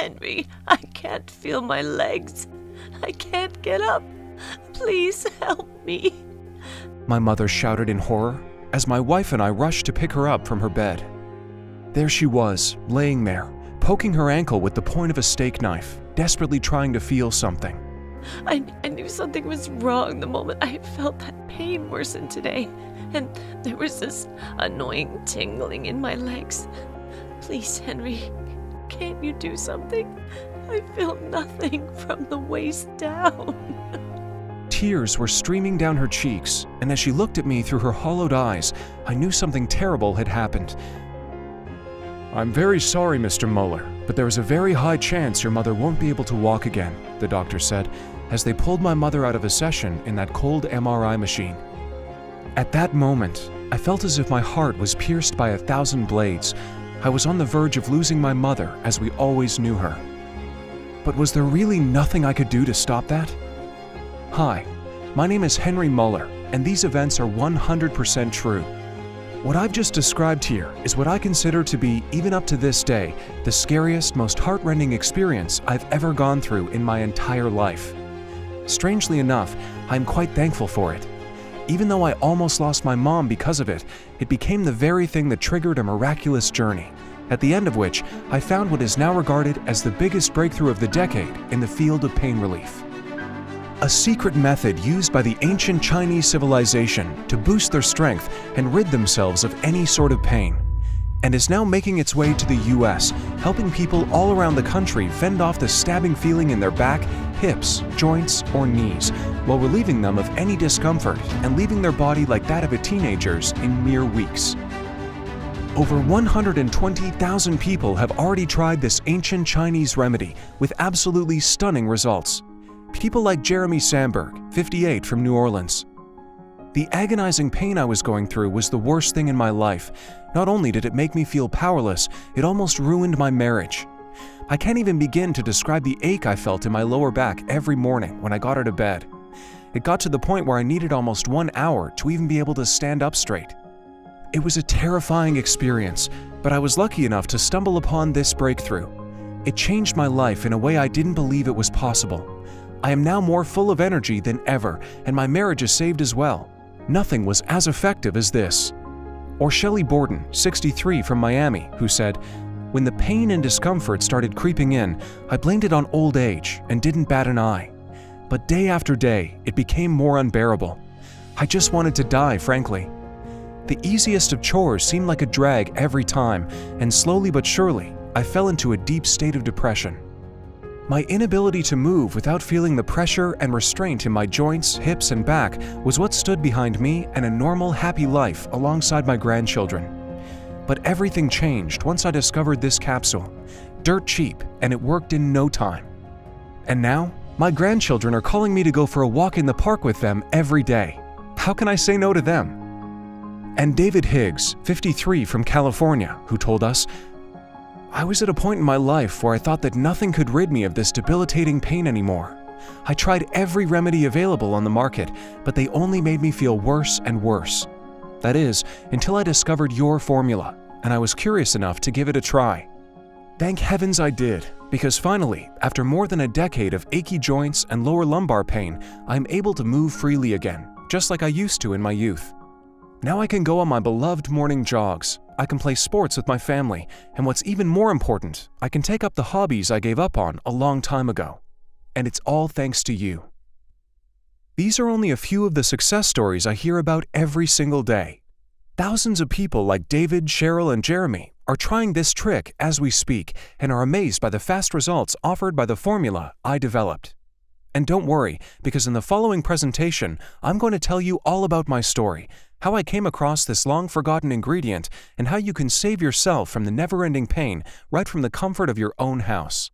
Henry, I can't feel my legs. I can't get up. Please help me. My mother shouted in horror as my wife and I rushed to pick her up from her bed. There she was, laying there, poking her ankle with the point of a steak knife, desperately trying to feel something. I knew something was wrong the moment I felt that pain worsen today, and there was this annoying tingling in my legs. Please, Henry, can't you do something? I feel nothing from the waist down. Tears were streaming down her cheeks, and as she looked at me through her hollowed eyes, I knew something terrible had happened. "I'm very sorry, Mr. Muller, but there is a very high chance your mother won't be able to walk again," the doctor said, as they pulled my mother out of a session in that cold MRI machine. At that moment, I felt as if my heart was pierced by 1,000 blades. I was on the verge of losing my mother as we always knew her. But was there really nothing I could do to stop that? Hi, my name is Henry Muller, and these events are 100% true. What I've just described here is what I consider to be, even up to this day, the scariest, most heart-rending experience I've ever gone through in my entire life. Strangely enough, I'm quite thankful for it. Even though I almost lost my mom because of it, it became the very thing that triggered a miraculous journey, at the end of which I found what is now regarded as the biggest breakthrough of the decade in the field of pain relief. A secret method used by the ancient Chinese civilization to boost their strength and rid themselves of any sort of pain, and is now making its way to the US, helping people all around the country fend off the stabbing feeling in their back, hips, joints, or knees, while relieving them of any discomfort and leaving their body like that of a teenager's in mere weeks. Over 120,000 people have already tried this ancient Chinese remedy with absolutely stunning results. People like Jeremy Sandberg, 58, from New Orleans. The agonizing pain I was going through was the worst thing in my life. Not only did it make me feel powerless, it almost ruined my marriage. I can't even begin to describe the ache I felt in my lower back every morning when I got out of bed. It got to the point where I needed almost 1 hour to even be able to stand up straight. It was a terrifying experience, but I was lucky enough to stumble upon this breakthrough. It changed my life in a way I didn't believe it was possible. I am now more full of energy than ever, and my marriage is saved as well. Nothing was as effective as this. Or Shelley Borden, 63, from Miami, who said, "When the pain and discomfort started creeping in, I blamed it on old age and didn't bat an eye. But day after day, it became more unbearable. I just wanted to die, frankly. The easiest of chores seemed like a drag every time, and slowly but surely, I fell into a deep state of depression. My inability to move without feeling the pressure and restraint in my joints, hips, and back was what stood behind me and a normal, happy life alongside my grandchildren. But everything changed once I discovered this capsule. Dirt cheap, and it worked in no time. And now, my grandchildren are calling me to go for a walk in the park with them every day. How can I say no to them?" And David Higgs, 53, from California, who told us, "I was at a point in my life where I thought that nothing could rid me of this debilitating pain anymore. I tried every remedy available on the market, but they only made me feel worse and worse. That is, until I discovered your formula, and I was curious enough to give it a try. Thank heavens I did, because finally, after more than a decade of achy joints and lower lumbar pain, I am able to move freely again, just like I used to in my youth. Now I can go on my beloved morning jogs, I can play sports with my family, and what's even more important, I can take up the hobbies I gave up on a long time ago. And it's all thanks to you." These are only a few of the success stories I hear about every single day. Thousands of people like David, Cheryl, and Jeremy are trying this trick as we speak and are amazed by the fast results offered by the formula I developed. And don't worry, because in the following presentation, I'm going to tell you all about my story, how I came across this long-forgotten ingredient, and how you can save yourself from the never-ending pain right from the comfort of your own house.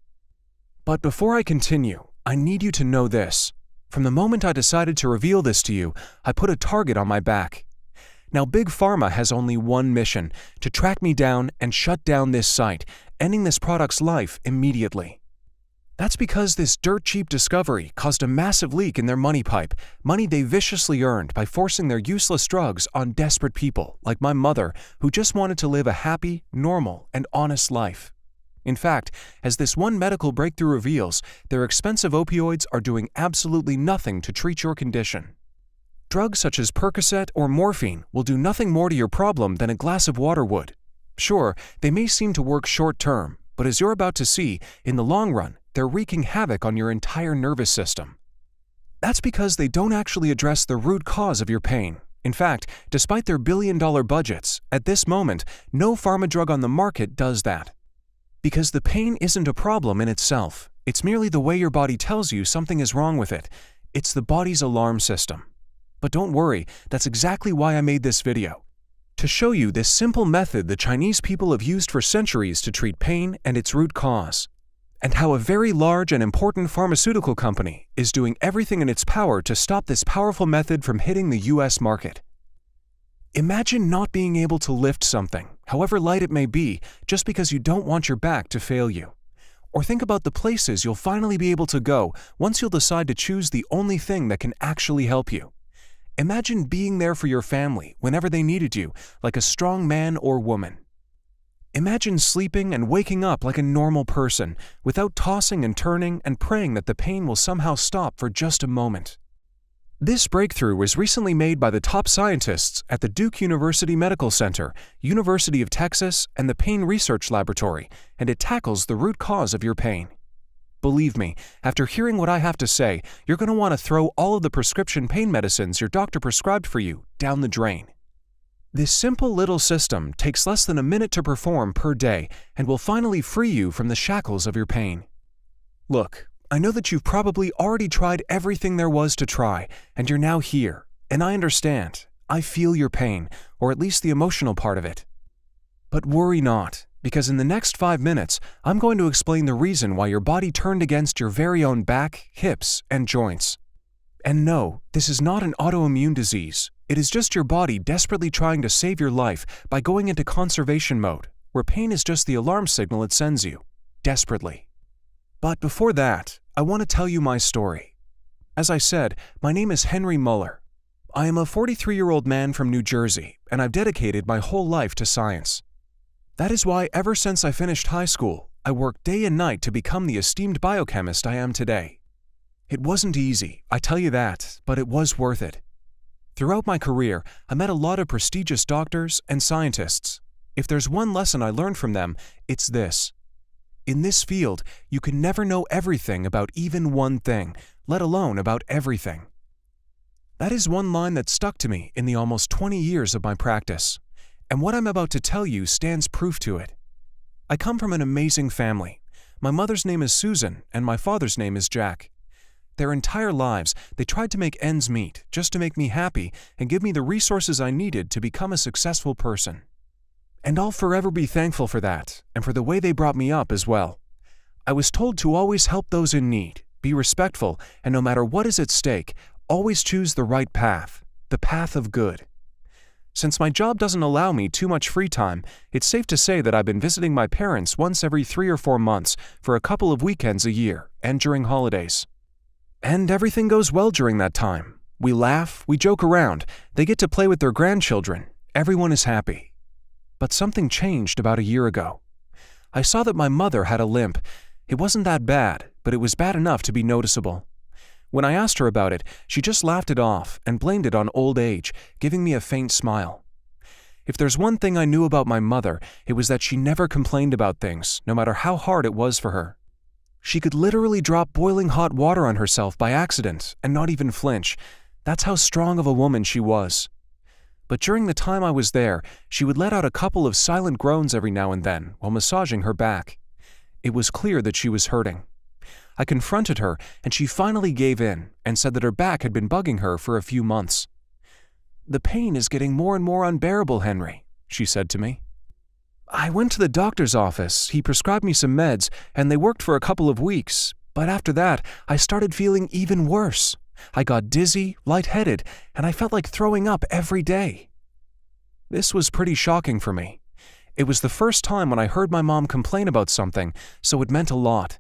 But before I continue, I need you to know this. From the moment I decided to reveal this to you, I put a target on my back. Now, Big Pharma has only one mission, to track me down and shut down this site, ending this product's life immediately. That's because this dirt-cheap discovery caused a massive leak in their money pipe, money they viciously earned by forcing their useless drugs on desperate people like my mother, who just wanted to live a happy, normal, and honest life. In fact, as this one medical breakthrough reveals, their expensive opioids are doing absolutely nothing to treat your condition. Drugs such as Percocet or morphine will do nothing more to your problem than a glass of water would. Sure, they may seem to work short-term, but as you're about to see, in the long run, they're wreaking havoc on your entire nervous system. That's because they don't actually address the root cause of your pain. In fact, despite their billion-dollar budgets, at this moment, no pharma drug on the market does that. Because the pain isn't a problem in itself. It's merely the way your body tells you something is wrong with it. It's the body's alarm system. But don't worry, that's exactly why I made this video. To show you this simple method the Chinese people have used for centuries to treat pain and its root cause. And how a very large and important pharmaceutical company is doing everything in its power to stop this powerful method from hitting the US market. Imagine not being able to lift something, however light it may be, just because you don't want your back to fail you. Or think about the places you'll finally be able to go once you'll decide to choose the only thing that can actually help you. Imagine being there for your family whenever they needed you, like a strong man or woman. Imagine sleeping and waking up like a normal person, without tossing and turning and praying that the pain will somehow stop for just a moment. This breakthrough was recently made by the top scientists at the Duke University Medical Center, University of Texas, and the Pain Research Laboratory, and it tackles the root cause of your pain. Believe me, after hearing what I have to say, you're going to want to throw all of the prescription pain medicines your doctor prescribed for you down the drain. This simple little system takes less than a minute to perform per day and will finally free you from the shackles of your pain. Look, I know that you've probably already tried everything there was to try, and you're now here, and I understand. I feel your pain, or at least the emotional part of it. But worry not, because in the next 5 minutes, I'm going to explain the reason why your body turned against your very own back, hips, and joints. And no, this is not an autoimmune disease. It is just your body desperately trying to save your life by going into conservation mode, where pain is just the alarm signal it sends you, desperately. But before that, I want to tell you my story. As I said, my name is Henry Muller. I am a 43-year-old man from New Jersey, and I've dedicated my whole life to science. That is why ever since I finished high school, I worked day and night to become the esteemed biochemist I am today. It wasn't easy, I tell you that, but it was worth it. Throughout my career, I met a lot of prestigious doctors and scientists. If there's one lesson I learned from them, it's this. In this field, you can never know everything about even one thing, let alone about everything. That is one line that stuck to me in the almost 20 years of my practice. And what I'm about to tell you stands proof to it. I come from an amazing family. My mother's name is Susan, and my father's name is Jack. Their entire lives, they tried to make ends meet, just to make me happy and give me the resources I needed to become a successful person. And I'll forever be thankful for that, and for the way they brought me up as well. I was told to always help those in need, be respectful, and no matter what is at stake, always choose the right path, the path of good. Since my job doesn't allow me too much free time, it's safe to say that I've been visiting my parents once every 3 or 4 months for a couple of weekends a year and during holidays. And everything goes well during that time. We laugh, we joke around, they get to play with their grandchildren, everyone is happy. But something changed about a year ago. I saw that my mother had a limp. It wasn't that bad, but it was bad enough to be noticeable. When I asked her about it, she just laughed it off and blamed it on old age, giving me a faint smile. If there's one thing I knew about my mother, it was that she never complained about things, no matter how hard it was for her. She could literally drop boiling hot water on herself by accident and not even flinch. That's how strong of a woman she was. But during the time I was there, she would let out a couple of silent groans every now and then while massaging her back. It was clear that she was hurting. I confronted her, and she finally gave in and said that her back had been bugging her for a few months. "The pain is getting more and more unbearable, Henry," she said to me. "I went to the doctor's office, he prescribed me some meds, and they worked for a couple of weeks, but after that, I started feeling even worse. I got dizzy, lightheaded, and I felt like throwing up every day." This was pretty shocking for me. It was the first time when I heard my mom complain about something, so it meant a lot.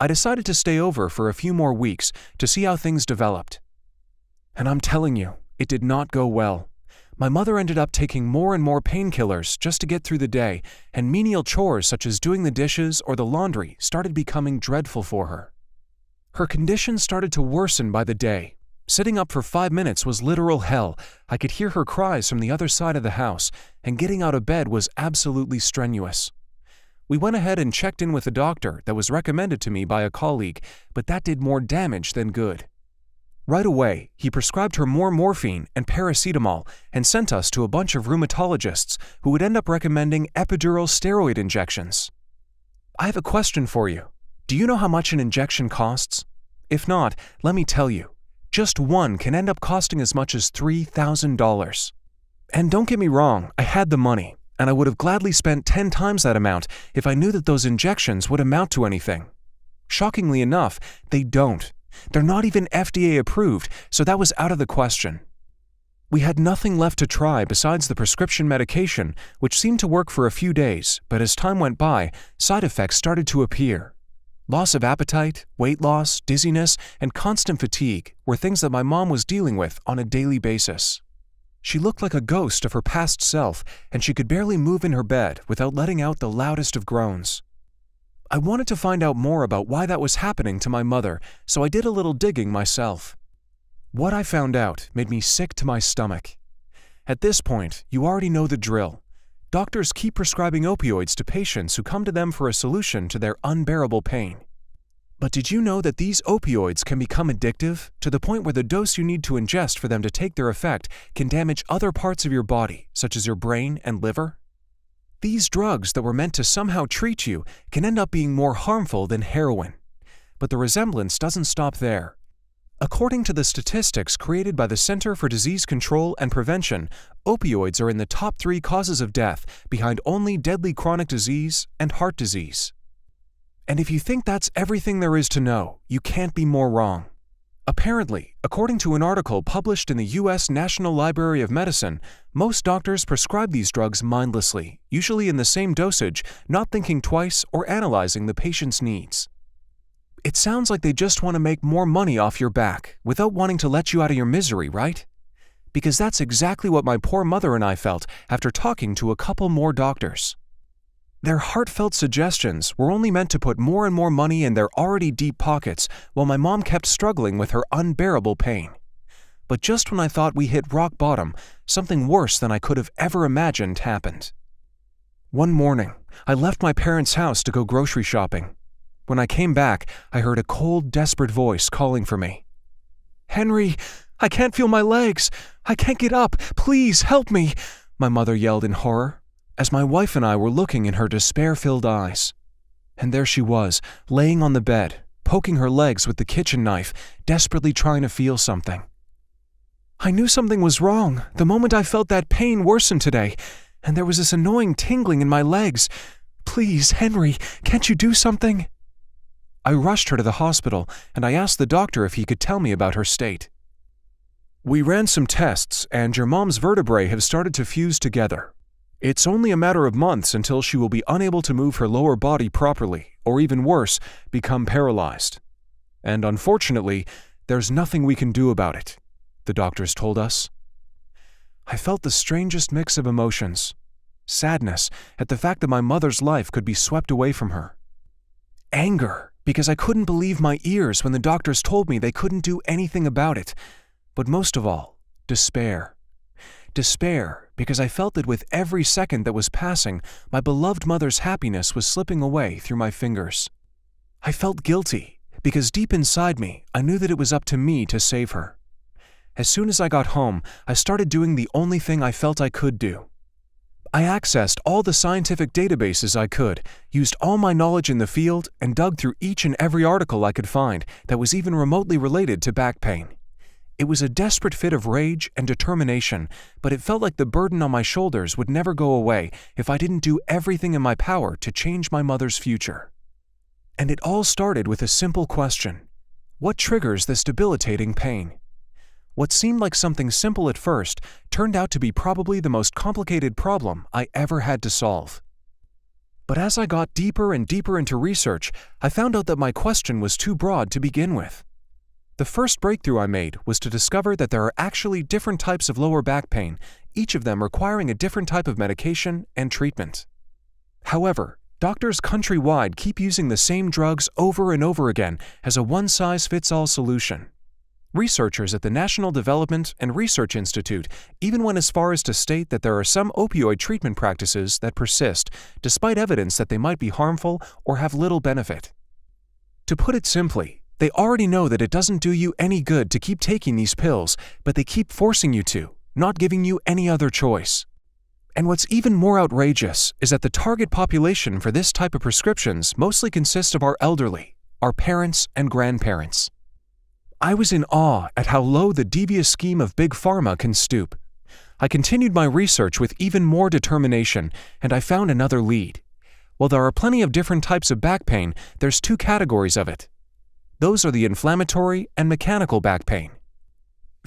I decided to stay over for a few more weeks to see how things developed. And I'm telling you, it did not go well. My mother ended up taking more and more painkillers just to get through the day, and menial chores such as doing the dishes or the laundry started becoming dreadful for her. Her condition started to worsen by the day. Sitting up for 5 minutes was literal hell. I could hear her cries from the other side of the house, and getting out of bed was absolutely strenuous. We went ahead and checked in with a doctor that was recommended to me by a colleague, but that did more damage than good. Right away, he prescribed her more morphine and paracetamol and sent us to a bunch of rheumatologists who would end up recommending epidural steroid injections. I have a question for you. Do you know how much an injection costs? If not, let me tell you. Just one can end up costing as much as $3,000. And don't get me wrong, I had the money, and I would have gladly spent 10 times that amount if I knew that those injections would amount to anything. Shockingly enough, they don't. They're not even FDA approved, so that was out of the question. We had nothing left to try besides the prescription medication, which seemed to work for a few days, but as time went by, side effects started to appear. Loss of appetite, weight loss, dizziness, and constant fatigue were things that my mom was dealing with on a daily basis. She looked like a ghost of her past self, and she could barely move in her bed without letting out the loudest of groans. I wanted to find out more about why that was happening to my mother, so I did a little digging myself. What I found out made me sick to my stomach. At this point, you already know the drill. Doctors keep prescribing opioids to patients who come to them for a solution to their unbearable pain. But did you know that these opioids can become addictive to the point where the dose you need to ingest for them to take their effect can damage other parts of your body, such as your brain and liver? These drugs that were meant to somehow treat you can end up being more harmful than heroin. But the resemblance doesn't stop there. According to the statistics created by the Center for Disease Control and Prevention, opioids are in the top 3 causes of death, behind only deadly chronic disease and heart disease. And if you think that's everything there is to know, you can't be more wrong. Apparently, according to an article published in the U.S. National Library of Medicine, most doctors prescribe these drugs mindlessly, usually in the same dosage, not thinking twice or analyzing the patient's needs. It sounds like they just want to make more money off your back, without wanting to let you out of your misery, right? Because that's exactly what my poor mother and I felt after talking to a couple more doctors. Their heartfelt suggestions were only meant to put more and more money in their already deep pockets while my mom kept struggling with her unbearable pain. But just when I thought we hit rock bottom, something worse than I could have ever imagined happened. One morning, I left my parents' house to go grocery shopping. When I came back, I heard a cold, desperate voice calling for me. "Henry, I can't feel my legs. I can't get up. Please help me," my mother yelled in horror, as my wife and I were looking in her despair-filled eyes. And there she was, laying on the bed, poking her legs with the kitchen knife, desperately trying to feel something. I knew something was wrong the moment I felt that pain worsen today, and there was this annoying tingling in my legs. "Please, Henry, can't you do something?" I rushed her to the hospital, and I asked the doctor if he could tell me about her state. "We ran some tests, and your mom's vertebrae have started to fuse together. It's only a matter of months until she will be unable to move her lower body properly, or even worse, become paralyzed. And unfortunately, there's nothing we can do about it," the doctors told us. I felt the strangest mix of emotions. Sadness at the fact that my mother's life could be swept away from her. Anger, because I couldn't believe my ears when the doctors told me they couldn't do anything about it. But most of all, despair. Despair, because I felt that with every second that was passing, my beloved mother's happiness was slipping away through my fingers. I felt guilty, because deep inside me, I knew that it was up to me to save her. As soon as I got home, I started doing the only thing I felt I could do. I accessed all the scientific databases I could, used all my knowledge in the field, and dug through each and every article I could find that was even remotely related to back pain. It was a desperate fit of rage and determination, but it felt like the burden on my shoulders would never go away if I didn't do everything in my power to change my mother's future. And it all started with a simple question. What triggers this debilitating pain? What seemed like something simple at first turned out to be probably the most complicated problem I ever had to solve. But as I got deeper and deeper into research, I found out that my question was too broad to begin with. The first breakthrough I made was to discover that there are actually different types of lower back pain, each of them requiring a different type of medication and treatment. However, doctors countrywide keep using the same drugs over and over again as a one-size-fits-all solution. Researchers at the National Development and Research Institute even went as far as to state that there are some opioid treatment practices that persist, despite evidence that they might be harmful or have little benefit. To put it simply, they already know that it doesn't do you any good to keep taking these pills, but they keep forcing you to, not giving you any other choice. And what's even more outrageous is that the target population for this type of prescriptions mostly consists of our elderly, our parents and grandparents. I was in awe at how low the devious scheme of Big Pharma can stoop. I continued my research with even more determination, and I found another lead. While there are plenty of different types of back pain, there's two categories of it. Those are the inflammatory and mechanical back pain.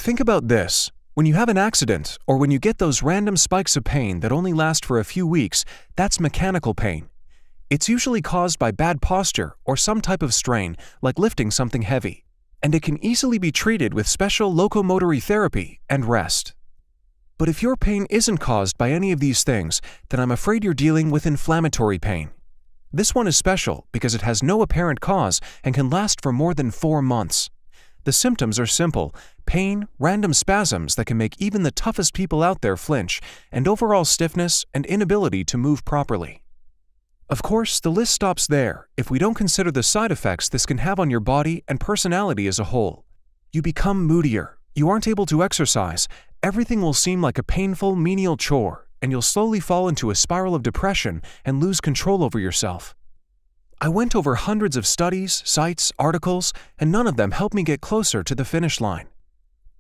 Think about this. When you have an accident, or when you get those random spikes of pain that only last for a few weeks, that's mechanical pain. It's usually caused by bad posture or some type of strain, like lifting something heavy, and it can easily be treated with special locomotory therapy and rest. But if your pain isn't caused by any of these things, then I'm afraid you're dealing with inflammatory pain. This one is special because it has no apparent cause and can last for more than 4 months. The symptoms are simple: pain, random spasms that can make even the toughest people out there flinch, and overall stiffness and inability to move properly. Of course, the list stops there if we don't consider the side effects this can have on your body and personality as a whole. You become moodier, you aren't able to exercise, everything will seem like a painful, menial chore, and you'll slowly fall into a spiral of depression and lose control over yourself. I went over hundreds of studies, sites, articles, and none of them helped me get closer to the finish line.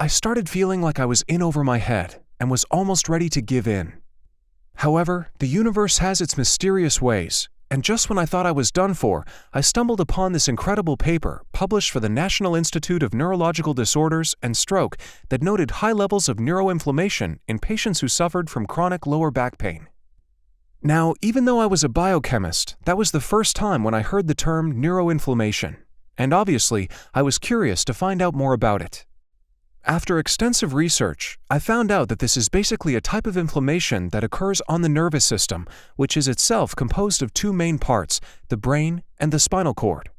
I started feeling like I was in over my head and was almost ready to give in. However, the universe has its mysterious ways, and just when I thought I was done for, I stumbled upon this incredible paper published for the National Institute of Neurological Disorders and Stroke that noted high levels of neuroinflammation in patients who suffered from chronic lower back pain. Now, even though I was a biochemist, that was the first time when I heard the term neuroinflammation, and obviously, I was curious to find out more about it. After extensive research, I found out that this is basically a type of inflammation that occurs on the nervous system, which is itself composed of two main parts, the brain and the spinal cord.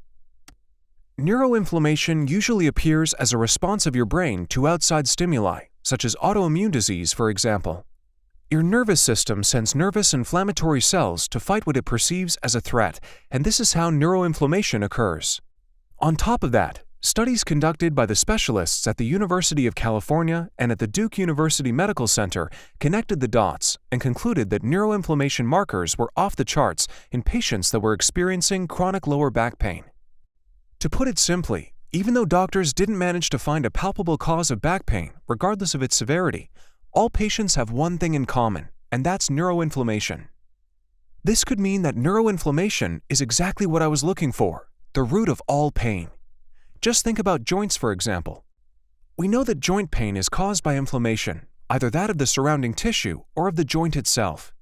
Neuroinflammation usually appears as a response of your brain to outside stimuli, such as autoimmune disease, for example. Your nervous system sends nervous inflammatory cells to fight what it perceives as a threat, and this is how neuroinflammation occurs. On top of that, studies conducted by the specialists at the University of California and at the Duke University Medical Center connected the dots and concluded that neuroinflammation markers were off the charts in patients that were experiencing chronic lower back pain. To put it simply, even though doctors didn't manage to find a palpable cause of back pain, regardless of its severity, all patients have one thing in common, and that's neuroinflammation. This could mean that neuroinflammation is exactly what I was looking for, the root of all pain. Just think about joints, for example. We know that joint pain is caused by inflammation, either that of the surrounding tissue or of the joint itself.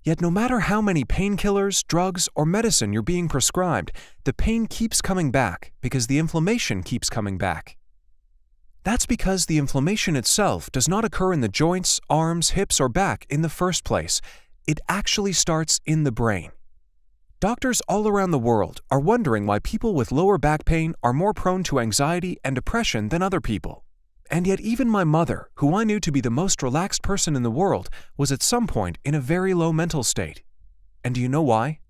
Yet no matter how many painkillers, drugs, or medicine you're being prescribed, the pain keeps coming back because the inflammation keeps coming back. That's because the inflammation itself does not occur in the joints, arms, hips, or back in the first place. It actually starts in the brain. Doctors all around the world are wondering why people with lower back pain are more prone to anxiety and depression than other people. And yet even my mother, who I knew to be the most relaxed person in the world, was at some point in a very low mental state. And do you know why?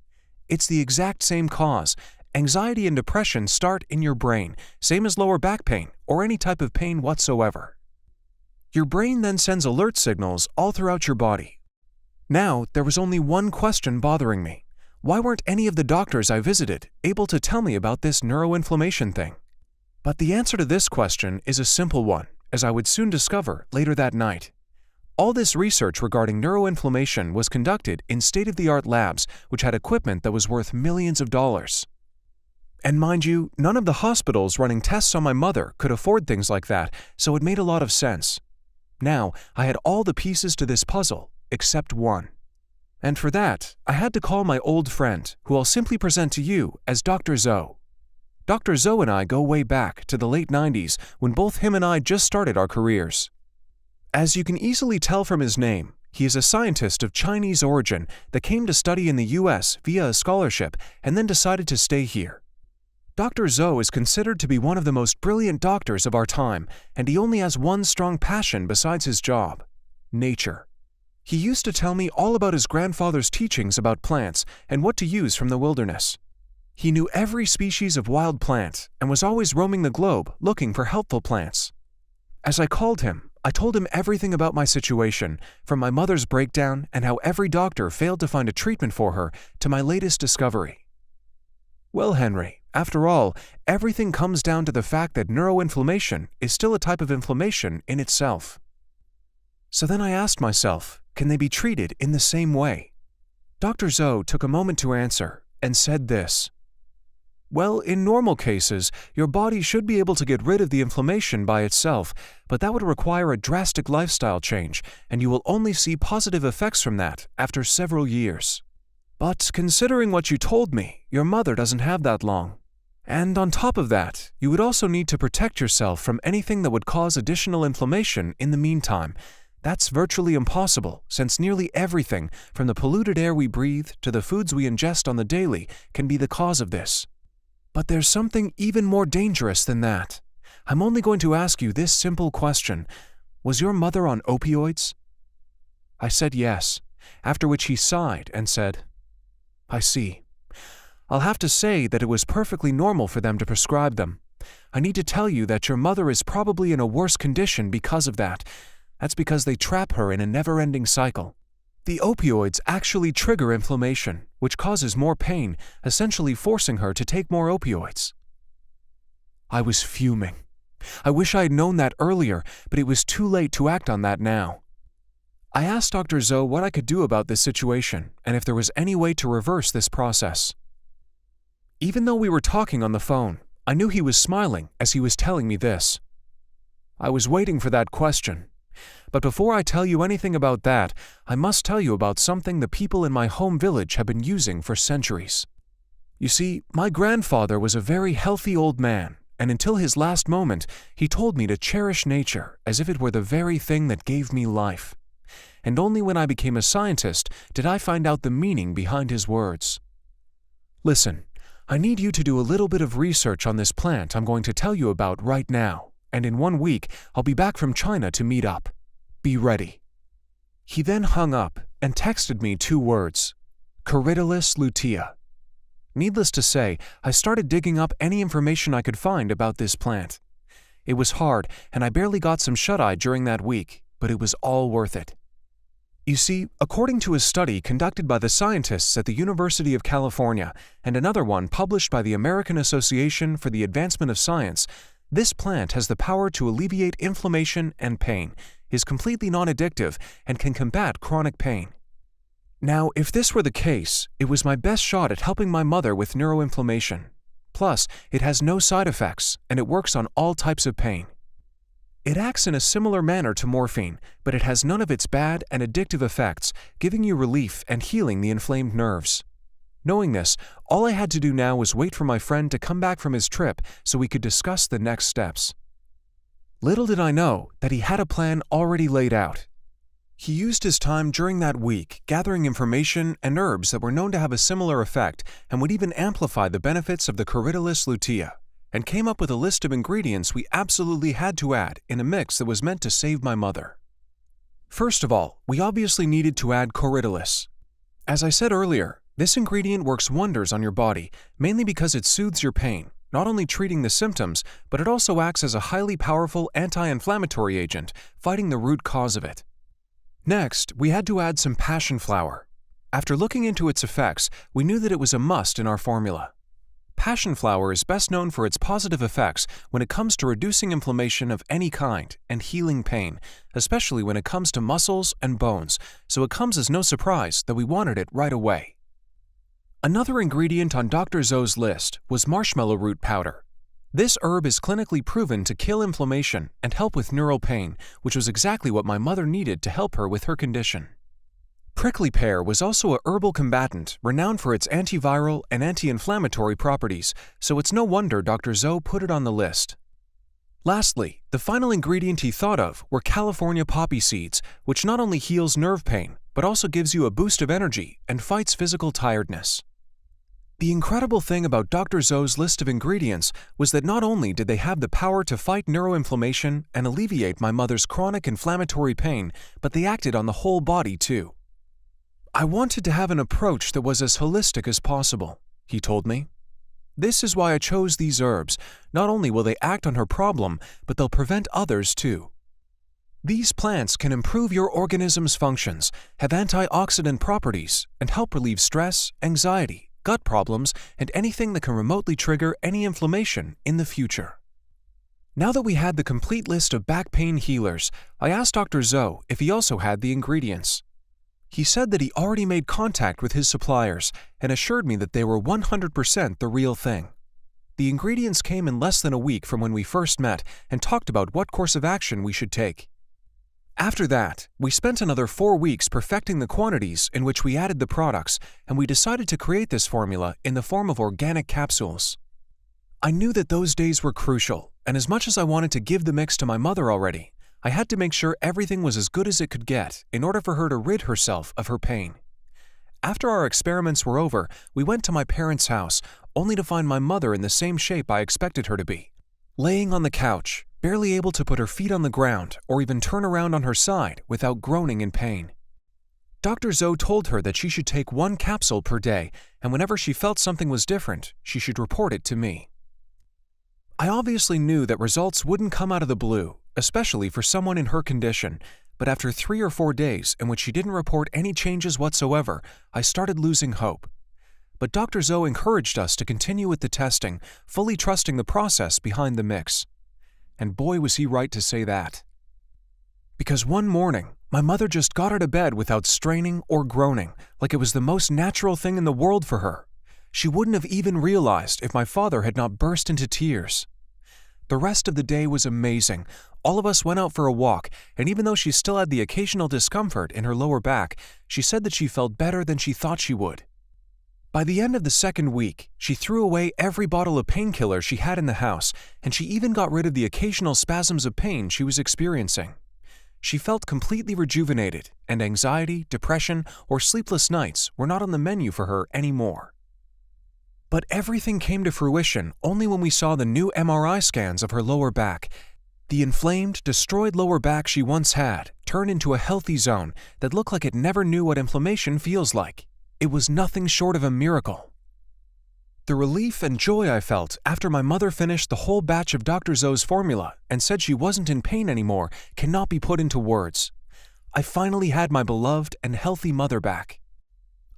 It's the exact same cause. Anxiety and depression start in your brain, same as lower back pain or any type of pain whatsoever. Your brain then sends alert signals all throughout your body. Now, there was only one question bothering me. Why weren't any of the doctors I visited able to tell me about this neuroinflammation thing? But the answer to this question is a simple one, as I would soon discover later that night. All this research regarding neuroinflammation was conducted in state-of-the-art labs, which had equipment that was worth millions of dollars. And mind you, none of the hospitals running tests on my mother could afford things like that, so it made a lot of sense. Now, I had all the pieces to this puzzle, except one. And for that, I had to call my old friend, who I'll simply present to you as Dr. Zoe. Dr. Zoe and I go way back to the late 90s when both him and I just started our careers. As you can easily tell from his name, he is a scientist of Chinese origin that came to study in the US via a scholarship and then decided to stay here. Dr. Zhou is considered to be one of the most brilliant doctors of our time, and he only has one strong passion besides his job: nature. He used to tell me all about his grandfather's teachings about plants and what to use from the wilderness. He knew every species of wild plant and was always roaming the globe looking for helpful plants. As I called him, I told him everything about my situation, from my mother's breakdown and how every doctor failed to find a treatment for her to my latest discovery. Well, Henry, after all, everything comes down to the fact that neuroinflammation is still a type of inflammation in itself. So then I asked myself, can they be treated in the same way? Dr. Zhou took a moment to answer and said this: well, in normal cases, your body should be able to get rid of the inflammation by itself, but that would require a drastic lifestyle change, and you will only see positive effects from that after several years. But considering what you told me, your mother doesn't have that long. And on top of that, you would also need to protect yourself from anything that would cause additional inflammation in the meantime. That's virtually impossible, since nearly everything, from the polluted air we breathe to the foods we ingest on the daily, can be the cause of this. But there's something even more dangerous than that. I'm only going to ask you this simple question: was your mother on opioids? I said yes, after which he sighed and said, I see. I'll have to say that it was perfectly normal for them to prescribe them. I need to tell you that your mother is probably in a worse condition because of that. That's because they trap her in a never-ending cycle. The opioids actually trigger inflammation, which causes more pain, essentially forcing her to take more opioids. I was fuming. I wish I had known that earlier, but it was too late to act on that now. I asked Dr. Zhou what I could do about this situation and if there was any way to reverse this process. Even though we were talking on the phone, I knew he was smiling as he was telling me this. I was waiting for that question. But before I tell you anything about that, I must tell you about something the people in my home village have been using for centuries. You see, my grandfather was a very healthy old man, and until his last moment, he told me to cherish nature as if it were the very thing that gave me life. And only when I became a scientist did I find out the meaning behind his words. Listen, I need you to do a little bit of research on this plant I'm going to tell you about right now, and in 1 week, I'll be back from China to meet up. Be ready. He then hung up and texted me 2 words: Corydalus lutea. Needless to say, I started digging up any information I could find about this plant. It was hard, and I barely got some shut-eye during that week, but it was all worth it. You see, according to a study conducted by the scientists at the University of California and another one published by the American Association for the Advancement of Science, this plant has the power to alleviate inflammation and pain, is completely non-addictive, and can combat chronic pain. Now, if this were the case, it was my best shot at helping my mother with neuroinflammation. Plus, it has no side effects, and it works on all types of pain. It acts in a similar manner to morphine, but it has none of its bad and addictive effects, giving you relief and healing the inflamed nerves. Knowing this, all I had to do now was wait for my friend to come back from his trip so we could discuss the next steps. Little did I know that he had a plan already laid out. He used his time during that week gathering information and herbs that were known to have a similar effect and would even amplify the benefits of the Corydalus lutea, and came up with a list of ingredients we absolutely had to add in a mix that was meant to save my mother. First of all, we obviously needed to add Corydalus. As I said earlier, this ingredient works wonders on your body, mainly because it soothes your pain, not only treating the symptoms, but it also acts as a highly powerful anti-inflammatory agent, fighting the root cause of it. Next, we had to add some passion flower. After looking into its effects, we knew that it was a must in our formula. Passion flower is best known for its positive effects when it comes to reducing inflammation of any kind and healing pain, especially when it comes to muscles and bones, so it comes as no surprise that we wanted it right away. Another ingredient on Dr. Zhou's list was marshmallow root powder. This herb is clinically proven to kill inflammation and help with neural pain, which was exactly what my mother needed to help her with her condition. Prickly pear was also a herbal combatant renowned for its antiviral and anti-inflammatory properties, so it's no wonder Dr. Zhou put it on the list. Lastly, the final ingredient he thought of were California poppy seeds, which not only heals nerve pain, but also gives you a boost of energy and fights physical tiredness. The incredible thing about Dr. Zoe's list of ingredients was that not only did they have the power to fight neuroinflammation and alleviate my mother's chronic inflammatory pain, but they acted on the whole body too. I wanted to have an approach that was as holistic as possible, he told me. This is why I chose these herbs. Not only will they act on her problem, but they'll prevent others too. These plants can improve your organism's functions, have antioxidant properties, and help relieve stress, anxiety, gut problems, and anything that can remotely trigger any inflammation in the future. Now that we had the complete list of back pain healers, I asked Dr. Zoe if he also had the ingredients. He said that he already made contact with his suppliers and assured me that they were 100% the real thing. The ingredients came in less than a week from when we first met and talked about what course of action we should take. After that, we spent another 4 weeks perfecting the quantities in which we added the products, and we decided to create this formula in the form of organic capsules. I knew that those days were crucial, and as much as I wanted to give the mix to my mother already, I had to make sure everything was as good as it could get in order for her to rid herself of her pain. After our experiments were over, we went to my parents' house, only to find my mother in the same shape I expected her to be, laying on the couch, barely able to put her feet on the ground or even turn around on her side without groaning in pain. Dr. Zoe told her that she should take 1 capsule per day, and whenever she felt something was different, she should report it to me. I obviously knew that results wouldn't come out of the blue, especially for someone in her condition, but after 3 or 4 days in which she didn't report any changes whatsoever, I started losing hope. But Dr. Zoe encouraged us to continue with the testing, fully trusting the process behind the mix. And boy, was he right to say that. Because one morning, my mother just got out of bed without straining or groaning, like it was the most natural thing in the world for her. She wouldn't have even realized if my father had not burst into tears. The rest of the day was amazing. All of us went out for a walk, and even though she still had the occasional discomfort in her lower back, she said that she felt better than she thought she would. By the end of the 2nd week, she threw away every bottle of painkiller she had in the house, and she even got rid of the occasional spasms of pain she was experiencing. She felt completely rejuvenated, and anxiety, depression, or sleepless nights were not on the menu for her anymore. But everything came to fruition only when we saw the new MRI scans of her lower back. The inflamed, destroyed lower back she once had turned into a healthy zone that looked like it never knew what inflammation feels like. It was nothing short of a miracle. The relief and joy I felt after my mother finished the whole batch of Dr. Zoe's formula and said she wasn't in pain anymore cannot be put into words. I finally had my beloved and healthy mother back.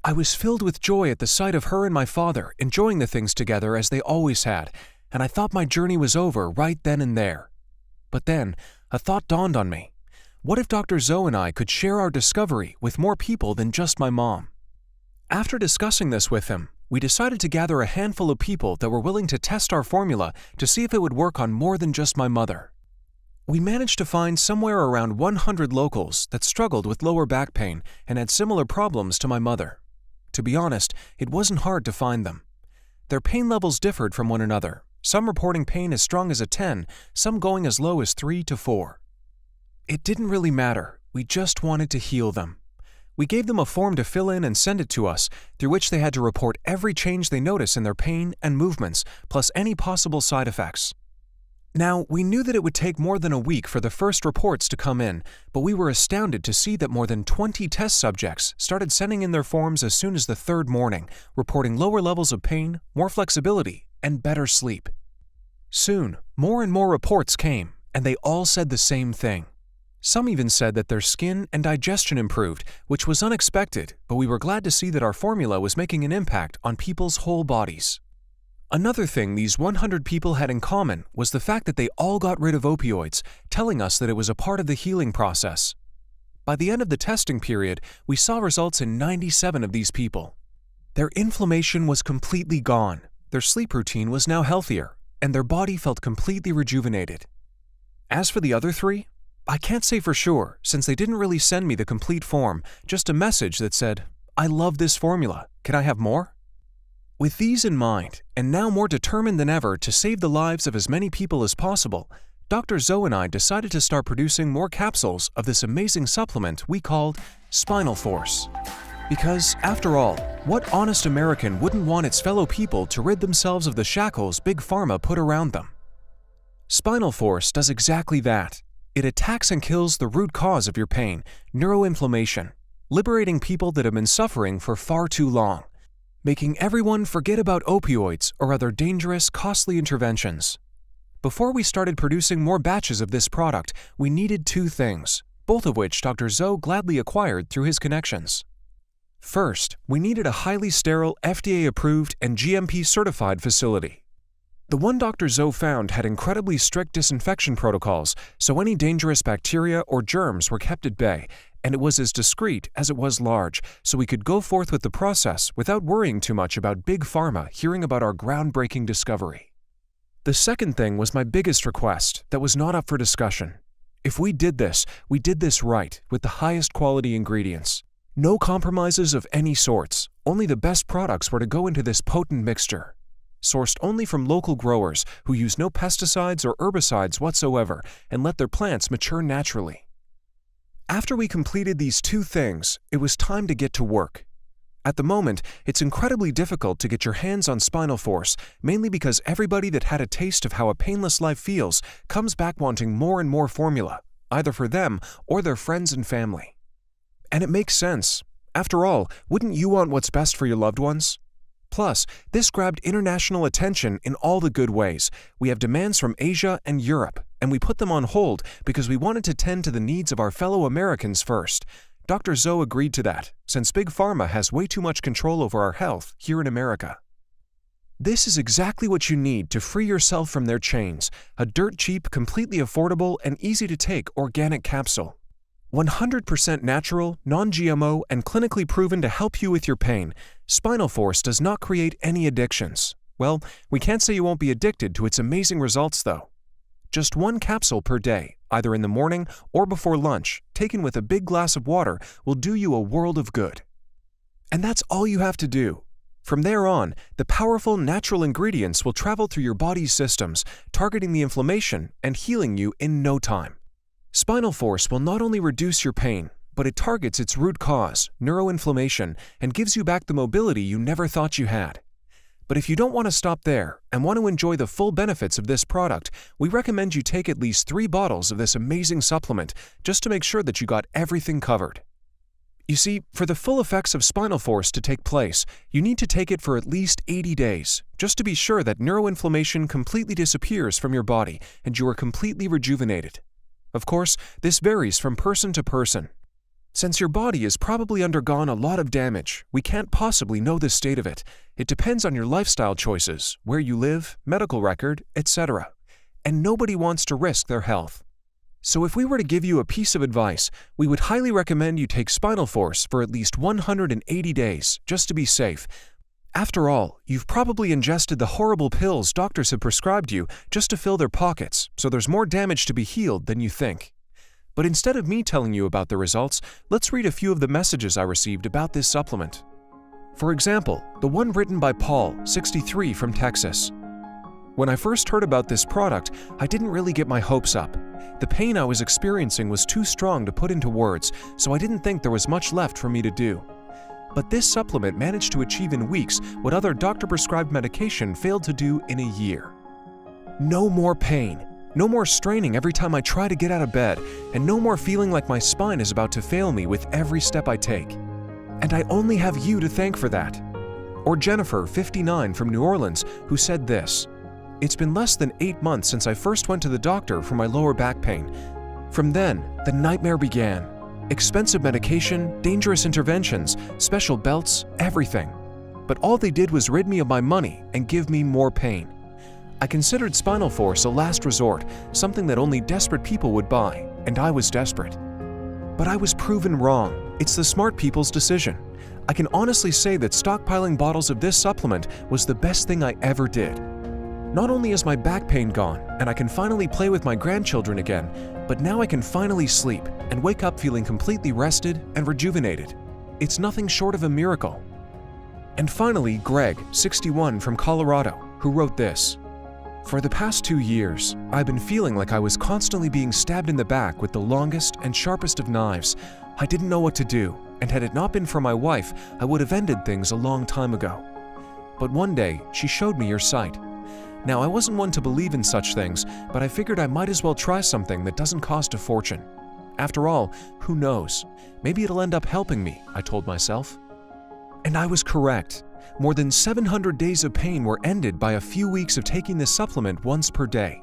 I was filled with joy at the sight of her and my father enjoying the things together as they always had, and I thought my journey was over right then and there. But then, a thought dawned on me. What if Dr. Zoe and I could share our discovery with more people than just my mom? After discussing this with him, we decided to gather a handful of people that were willing to test our formula to see if it would work on more than just my mother. We managed to find somewhere around 100 locals that struggled with lower back pain and had similar problems to my mother. To be honest, it wasn't hard to find them. Their pain levels differed from one another, some reporting pain as strong as a 10, some going as low as 3 to 4. It didn't really matter, we just wanted to heal them. We gave them a form to fill in and send it to us, through which they had to report every change they notice in their pain and movements, plus any possible side effects. Now, we knew that it would take more than a week for the first reports to come in, but we were astounded to see that more than 20 test subjects started sending in their forms as soon as the 3rd morning, reporting lower levels of pain, more flexibility, and better sleep. Soon, more and more reports came, and they all said the same thing. Some even said that their skin and digestion improved, which was unexpected, but we were glad to see that our formula was making an impact on people's whole bodies. Another thing these 100 people had in common was the fact that they all got rid of opioids, telling us that it was a part of the healing process. By the end of the testing period, we saw results in 97 of these people. Their inflammation was completely gone, their sleep routine was now healthier, and their body felt completely rejuvenated. As for the other 3, I can't say for sure, since they didn't really send me the complete form, just a message that said, "I love this formula. Can I have more?" With these in mind, and now more determined than ever to save the lives of as many people as possible, Dr. Zoe and I decided to start producing more capsules of this amazing supplement we called Spinal Force. Because, after all, what honest American wouldn't want its fellow people to rid themselves of the shackles Big Pharma put around them? Spinal Force does exactly that. It attacks and kills the root cause of your pain, neuroinflammation, liberating people that have been suffering for far too long, making everyone forget about opioids or other dangerous, costly interventions. Before we started producing more batches of this product, we needed two things, both of which Dr. Zoe gladly acquired through his connections. First, we needed a highly sterile, FDA-approved and GMP-certified facility. The one Dr. Zoe found had incredibly strict disinfection protocols, so any dangerous bacteria or germs were kept at bay, and it was as discreet as it was large, so we could go forth with the process without worrying too much about Big Pharma hearing about our groundbreaking discovery. The second thing was my biggest request that was not up for discussion. If we did this right, with the highest quality ingredients. No compromises of any sorts, only the best products were to go into this potent mixture. Sourced only from local growers who use no pesticides or herbicides whatsoever and let their plants mature naturally. After we completed these two things, it was time to get to work. At the moment, it's incredibly difficult to get your hands on Spinal Force, mainly because everybody that had a taste of how a painless life feels comes back wanting more and more formula, either for them or their friends and family. And it makes sense. After all, wouldn't you want what's best for your loved ones? Plus, this grabbed international attention in all the good ways. We have demands from Asia and Europe, and we put them on hold because we wanted to tend to the needs of our fellow Americans first. Dr. Zoe agreed to that, since Big Pharma has way too much control over our health here in America. This is exactly what you need to free yourself from their chains, a dirt cheap, completely affordable, and easy-to-take organic capsule. 100% natural, non-GMO, and clinically proven to help you with your pain, Spinal Force does not create any addictions. Well, we can't say you won't be addicted to its amazing results, though. Just one capsule per day, either in the morning or before lunch, taken with a big glass of water, will do you a world of good. And that's all you have to do. From there on, the powerful natural ingredients will travel through your body's systems, targeting the inflammation and healing you in no time. Spinal Force will not only reduce your pain, but it targets its root cause, neuroinflammation, and gives you back the mobility you never thought you had. But if you don't want to stop there and want to enjoy the full benefits of this product, we recommend you take at least 3 bottles of this amazing supplement just to make sure that you got everything covered. You see, for the full effects of Spinal Force to take place, you need to take it for at least 80 days, just to be sure that neuroinflammation completely disappears from your body and you are completely rejuvenated. Of course, this varies from person to person. Since your body has probably undergone a lot of damage, we can't possibly know the state of it. It depends on your lifestyle choices, where you live, medical record, etc. And nobody wants to risk their health. So if we were to give you a piece of advice, we would highly recommend you take Spinal Force for at least 180 days, just to be safe. After all, you've probably ingested the horrible pills doctors have prescribed you just to fill their pockets, so there's more damage to be healed than you think. But instead of me telling you about the results, let's read a few of the messages I received about this supplement. For example, the one written by Paul, 63, from Texas. When I first heard about this product, I didn't really get my hopes up. The pain I was experiencing was too strong to put into words, so I didn't think there was much left for me to do. But this supplement managed to achieve in weeks what other doctor-prescribed medication failed to do in a year. No more pain, no more straining every time I try to get out of bed, and no more feeling like my spine is about to fail me with every step I take. And I only have you to thank for that. Or Jennifer, 59, from New Orleans, who said this: "It's been less than 8 months since I first went to the doctor for my lower back pain. From then, the nightmare began. Expensive medication, dangerous interventions, special belts, everything. But all they did was rid me of my money and give me more pain. I considered Spinal Force a last resort, something that only desperate people would buy, and I was desperate. But I was proven wrong. It's the smart people's decision. I can honestly say that stockpiling bottles of this supplement was the best thing I ever did. Not only is my back pain gone, and I can finally play with my grandchildren again, but now I can finally sleep and wake up feeling completely rested and rejuvenated. It's nothing short of a miracle." And finally, Greg, 61, from Colorado, who wrote this: For the past 2 years, I've been feeling like I was constantly being stabbed in the back with the longest and sharpest of knives. I didn't know what to do, and had it not been for my wife, I would have ended things a long time ago. But one day, she showed me your site. Now, I wasn't one to believe in such things, but I figured I might as well try something that doesn't cost a fortune. After all, who knows? Maybe it'll end up helping me, I told myself. And I was correct. More than 700 days of pain were ended by a few weeks of taking this supplement once per day.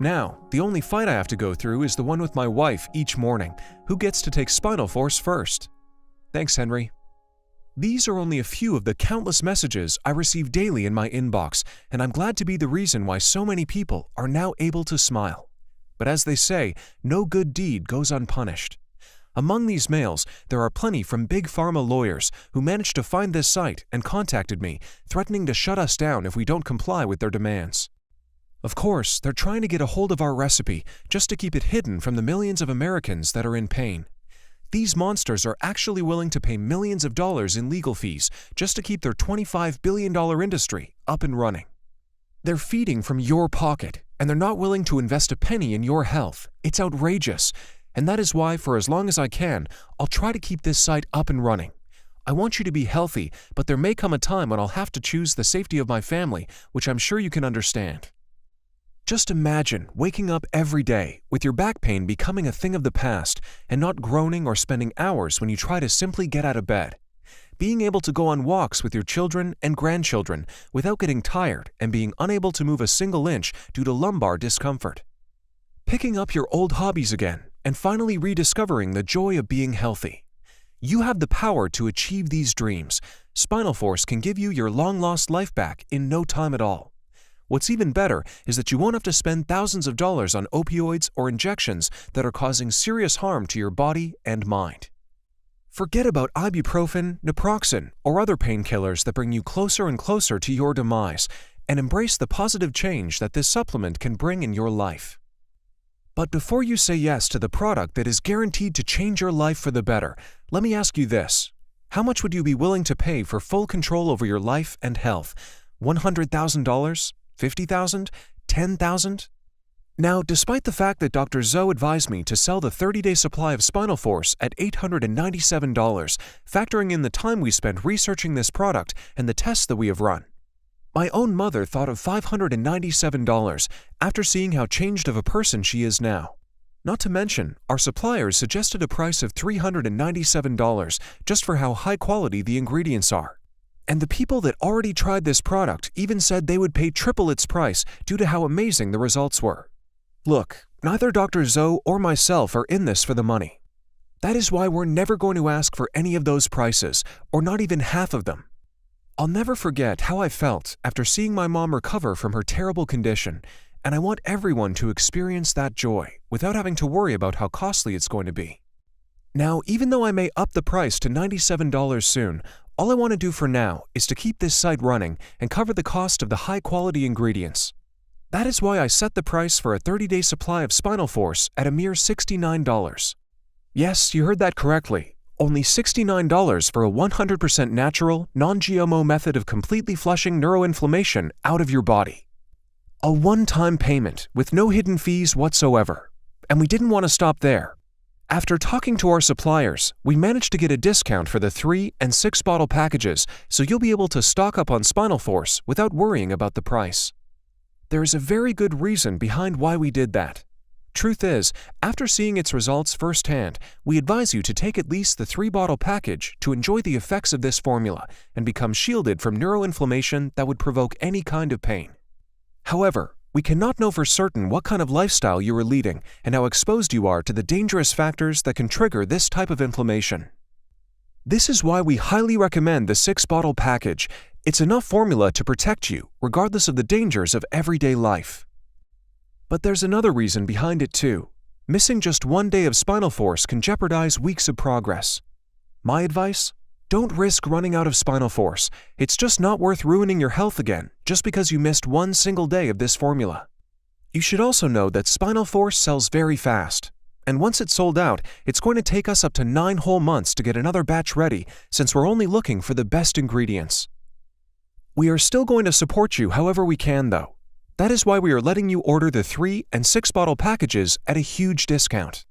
Now, the only fight I have to go through is the one with my wife each morning, who gets to take Spinal Force first. Thanks, Henry. These are only a few of the countless messages I receive daily in my inbox, and I'm glad to be the reason why so many people are now able to smile. But as they say, no good deed goes unpunished. Among these mails, there are plenty from big pharma lawyers who managed to find this site and contacted me, threatening to shut us down if we don't comply with their demands. Of course, they're trying to get a hold of our recipe just to keep it hidden from the millions of Americans that are in pain. These monsters are actually willing to pay millions of dollars in legal fees just to keep their $25 billion industry up and running. They're feeding from your pocket, and they're not willing to invest a penny in your health. It's outrageous. And that is why, for as long as I can, I'll try to keep this site up and running. I want you to be healthy, but there may come a time when I'll have to choose the safety of my family, which I'm sure you can understand. Just imagine waking up every day with your back pain becoming a thing of the past and not groaning or spending hours when you try to simply get out of bed. Being able to go on walks with your children and grandchildren without getting tired and being unable to move a single inch due to lumbar discomfort. Picking up your old hobbies again and finally rediscovering the joy of being healthy. You have the power to achieve these dreams. Spinal Force can give you your long-lost life back in no time at all. What's even better is that you won't have to spend thousands of dollars on opioids or injections that are causing serious harm to your body and mind. Forget about ibuprofen, naproxen, or other painkillers that bring you closer and closer to your demise, and embrace the positive change that this supplement can bring in your life. But before you say yes to the product that is guaranteed to change your life for the better, let me ask you this. How much would you be willing to pay for full control over your life and health? $100,000? $50,000? $10,000? Now, despite the fact that Dr. Zoe advised me to sell the 30-day supply of Spinal Force at $897, factoring in the time we spent researching this product and the tests that we have run, my own mother thought of $597 after seeing how changed of a person she is now. Not to mention, our suppliers suggested a price of $397 just for how high quality the ingredients are. And the people that already tried this product even said they would pay triple its price due to how amazing the results were. Look, neither Dr. Zoe or myself are in this for the money. That is why we're never going to ask for any of those prices, or not even half of them. I'll never forget how I felt after seeing my mom recover from her terrible condition, and I want everyone to experience that joy without having to worry about how costly it's going to be. Now, even though I may up the price to $97 soon, all I want to do for now is to keep this site running and cover the cost of the high-quality ingredients. That is why I set the price for a 30-day supply of Spinal Force at a mere $69. Yes, you heard that correctly. Only $69 for a 100% natural, non-GMO method of completely flushing neuroinflammation out of your body. A one-time payment with no hidden fees whatsoever. And we didn't want to stop there. After talking to our suppliers, we managed to get a discount for the 3 and 6 bottle packages, so you'll be able to stock up on Spinal Force without worrying about the price. There is a very good reason behind why we did that. Truth is, after seeing its results firsthand, we advise you to take at least the 3-bottle package to enjoy the effects of this formula and become shielded from neuroinflammation that would provoke any kind of pain. However, we cannot know for certain what kind of lifestyle you are leading and how exposed you are to the dangerous factors that can trigger this type of inflammation. This is why we highly recommend the 6-bottle package. It's enough formula to protect you, regardless of the dangers of everyday life. But there's another reason behind it too. Missing just one day of Spinal Force can jeopardize weeks of progress. My advice? Don't risk running out of Spinal Force. It's just not worth ruining your health again just because you missed one single day of this formula. You should also know that Spinal Force sells very fast. And once it's sold out, it's going to take us up to 9 whole months to get another batch ready since we're only looking for the best ingredients. We are still going to support you however we can though. That is why we are letting you order the 3 and 6 bottle packages at a huge discount.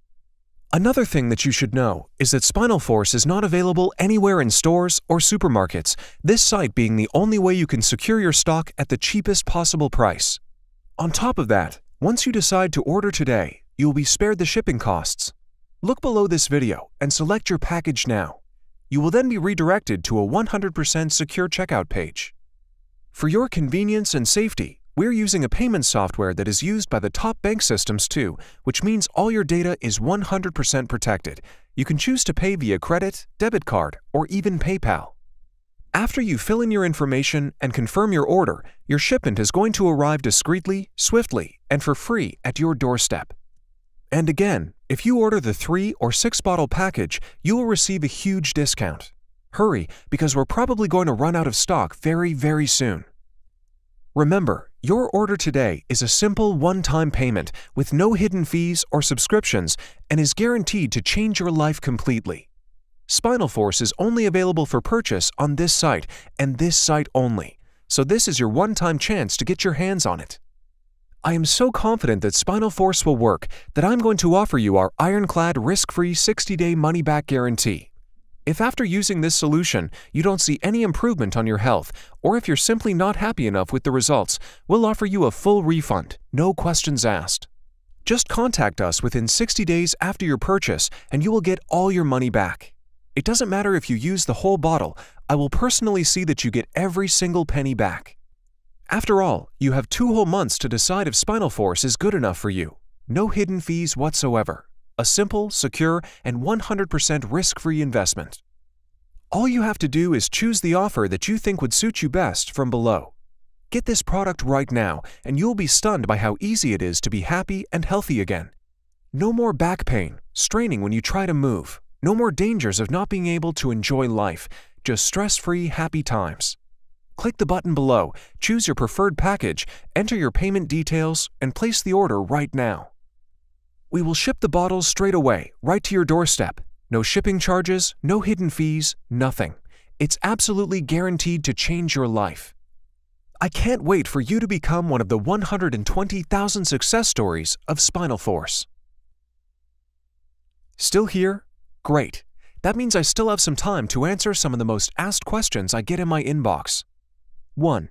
Another thing that you should know is that Spinal Force is not available anywhere in stores or supermarkets, this site being the only way you can secure your stock at the cheapest possible price. On top of that, once you decide to order today, you will be spared the shipping costs. Look below this video and select your package now. You will then be redirected to a 100% secure checkout page. For your convenience and safety, we're using a payment software that is used by the top bank systems too, which means all your data is 100% protected. You can choose to pay via credit, debit card, or even PayPal. After you fill in your information and confirm your order, your shipment is going to arrive discreetly, swiftly, and for free at your doorstep. And again, if you order the 3 or 6 bottle package, you will receive a huge discount. Hurry, because we're probably going to run out of stock very, very soon. Remember, your order today is a simple one-time payment with no hidden fees or subscriptions and is guaranteed to change your life completely. Spinal Force is only available for purchase on this site and this site only, so this is your one-time chance to get your hands on it. I am so confident that Spinal Force will work that I'm going to offer you our ironclad risk-free 60-day money-back guarantee. If after using this solution you don't see any improvement on your health, or if you're simply not happy enough with the results, we'll offer you a full refund, no questions asked. Just contact us within 60 days after your purchase and you will get all your money back. It doesn't matter if you use the whole bottle, I will personally see that you get every single penny back. After all, you have 2 whole months to decide if Spinal Force is good enough for you. No hidden fees whatsoever. A simple, secure, and 100% risk-free investment. All you have to do is choose the offer that you think would suit you best from below. Get this product right now, and you'll be stunned by how easy it is to be happy and healthy again. No more back pain, straining when you try to move. No more dangers of not being able to enjoy life. Just stress-free, happy times. Click the button below, choose your preferred package, enter your payment details, and place the order right now. We will ship the bottles straight away, right to your doorstep. No shipping charges, no hidden fees, nothing. It's absolutely guaranteed to change your life. I can't wait for you to become one of the 120,000 success stories of Spinal Force. Still here? Great. That means I still have some time to answer some of the most asked questions I get in my inbox. 1.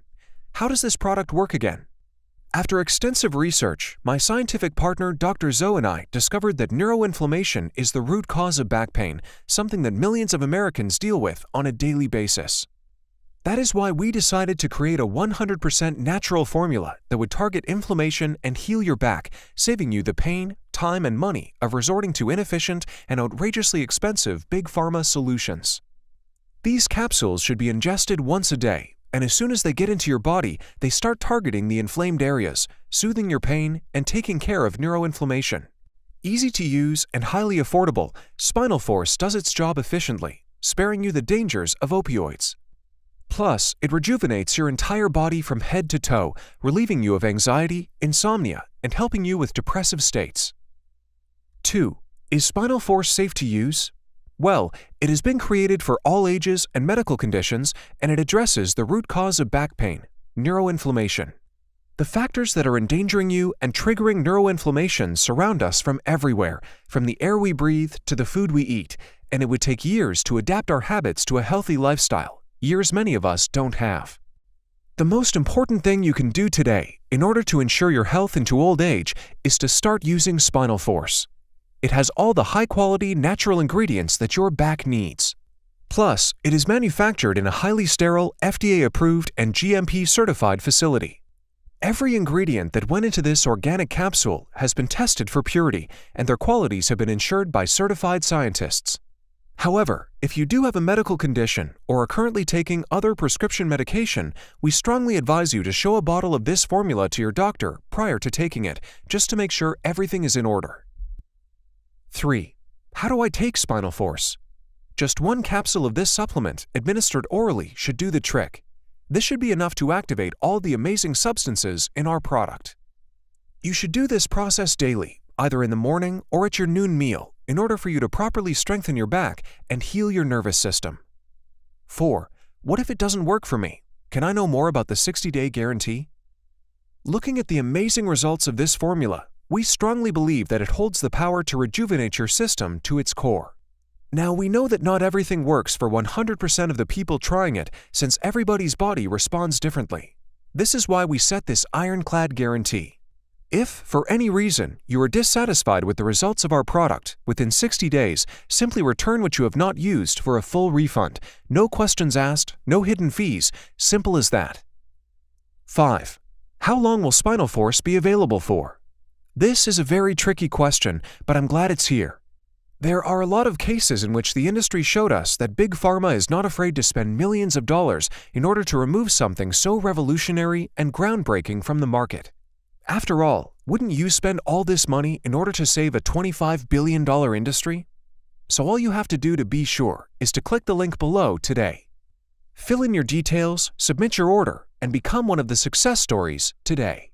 How does this product work again? After extensive research, my scientific partner Dr. Zoe and I discovered that neuroinflammation is the root cause of back pain, something that millions of Americans deal with on a daily basis. That is why we decided to create a 100% natural formula that would target inflammation and heal your back, saving you the pain, time, and money of resorting to inefficient and outrageously expensive big pharma solutions. These capsules should be ingested once a day, and as soon as they get into your body, they start targeting the inflamed areas, soothing your pain, and taking care of neuroinflammation. Easy to use and highly affordable, Spinal Force does its job efficiently, sparing you the dangers of opioids. Plus, it rejuvenates your entire body from head to toe, relieving you of anxiety, insomnia, and helping you with depressive states. 2. Is Spinal Force safe to use? Well, it has been created for all ages and medical conditions, and it addresses the root cause of back pain, neuroinflammation. The factors that are endangering you and triggering neuroinflammation surround us from everywhere, from the air we breathe to the food we eat, and it would take years to adapt our habits to a healthy lifestyle, years many of us don't have. The most important thing you can do today in order to ensure your health into old age is to start using Spinal Force. It has all the high-quality natural ingredients that your back needs. Plus, it is manufactured in a highly sterile, FDA-approved, and GMP-certified facility. Every ingredient that went into this organic capsule has been tested for purity, and their qualities have been ensured by certified scientists. However, if you do have a medical condition or are currently taking other prescription medication, we strongly advise you to show a bottle of this formula to your doctor prior to taking it, just to make sure everything is in order. 3. How do I take Spinal Force? Just 1 capsule of this supplement administered orally should do the trick. This should be enough to activate all the amazing substances in our product. You should do this process daily, either in the morning or at your noon meal, in order for you to properly strengthen your back and heal your nervous system. 4. What if it doesn't work for me? Can I know more about the 60-day guarantee? Looking at the amazing results of this formula, we strongly believe that it holds the power to rejuvenate your system to its core. Now, we know that not everything works for 100% of the people trying it, since everybody's body responds differently. This is why we set this ironclad guarantee. If, for any reason, you are dissatisfied with the results of our product, within 60 days, simply return what you have not used for a full refund. No questions asked, no hidden fees, simple as that. 5. How long will Spinal Force be available for? This is a very tricky question, but I'm glad it's here. There are a lot of cases in which the industry showed us that Big Pharma is not afraid to spend millions of dollars in order to remove something so revolutionary and groundbreaking from the market. After all, wouldn't you spend all this money in order to save a $25 billion industry? So all you have to do to be sure is to click the link below today. Fill in your details, submit your order, and become one of the success stories today.